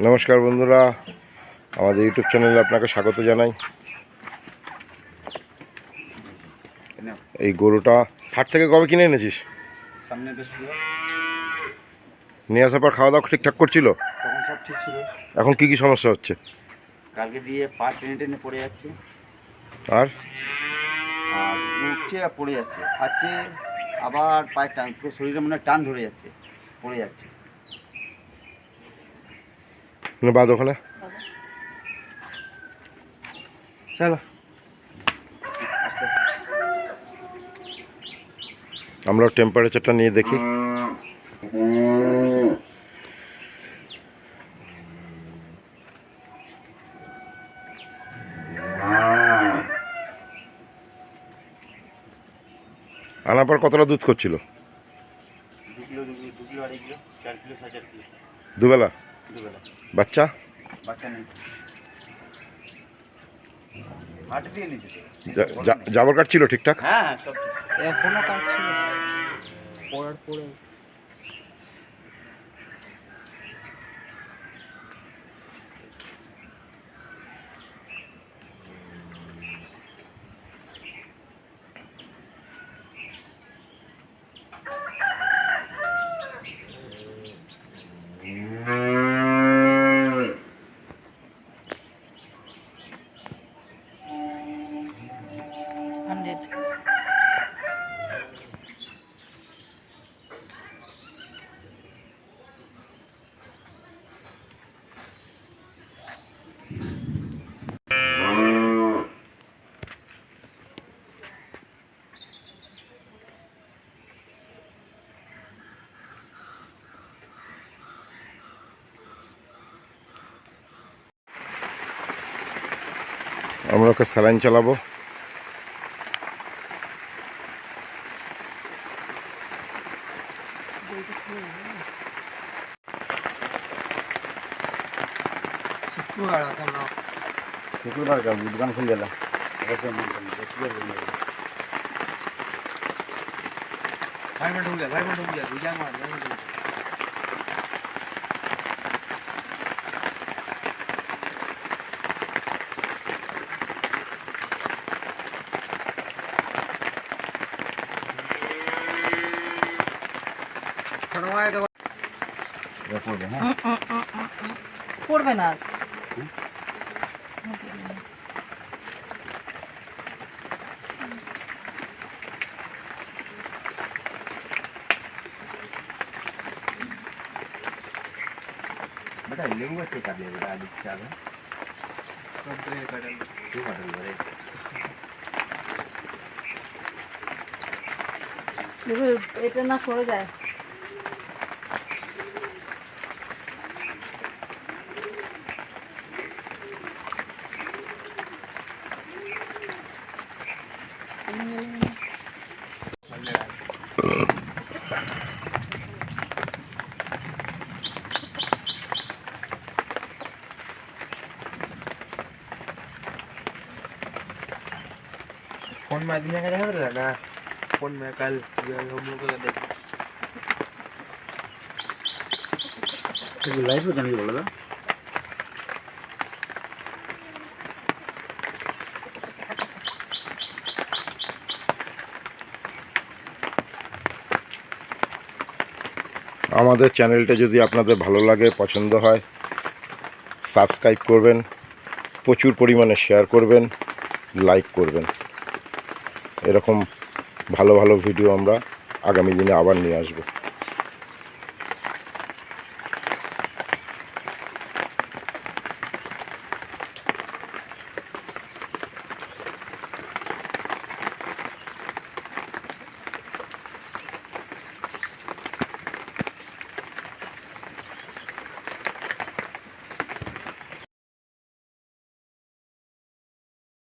নমস্কার বন্ধুরা, আমাদের ইউটিউব চ্যানেলে আপনাকে স্বাগত জানাই। এই গরুটা হাট থেকে কবে কিনে এনেছিস? সামনে নিয়ে আসার পর খাওয়া দাওয়া ঠিকঠাক করছিল? তখন সব ঠিক ছিল। এখন কি কি সমস্যা হচ্ছে? কালকে দিয়ে পা টেনে টেনে পড়ে যাচ্ছে, আর আর উঠছে আর পড়ে যাচ্ছে, খাচ্ছে আবার পায়ের টান, পুরো শরীরে মনে হয় টান ধরে যাচ্ছে, পড়ে যাচ্ছে। বাদ ওখানে চলো আমরা টেম্পারেচারটা নিয়ে দেখি। আনার পর কতটা দুধ করছিল? 2 kilo 2 kilo 2.5 kilo 4 kilo 4.5 kilo দুবেলা। বাচ্চা বাচ্চা নেই, হাট দিয়ে নিয়েছে। জাবর কাটছিল ঠিকঠাক? হ্যাঁ হ্যাঁ সব এখনো কাটছিল পড়ার পরে। আমরা ওকে স্যালাইন চালাবো। शुक्रवार का दुकान खुल जाला। भाई में ढूंढ गया रुजा मार পড়বে না। बेटा लेंगे से कर ले बेटा आज क्या है कब तो ये कर तू कर ले দেখো এটা না সরে যায়। फोन में आदमी का देखा था ना, फोन में कल हम लोग को देखा तो लाइव में जाने बोला था। আমাদের চ্যানেলটা যদি আপনাদের ভালো লাগে, পছন্দ হয়, সাবস্ক্রাইব করবেন, প্রচুর পরিমাণে শেয়ার করবেন, লাইক করবেন। এরকম ভালো ভালো ভিডিও আমরা আগামী দিনে আবার নিয়ে আসব।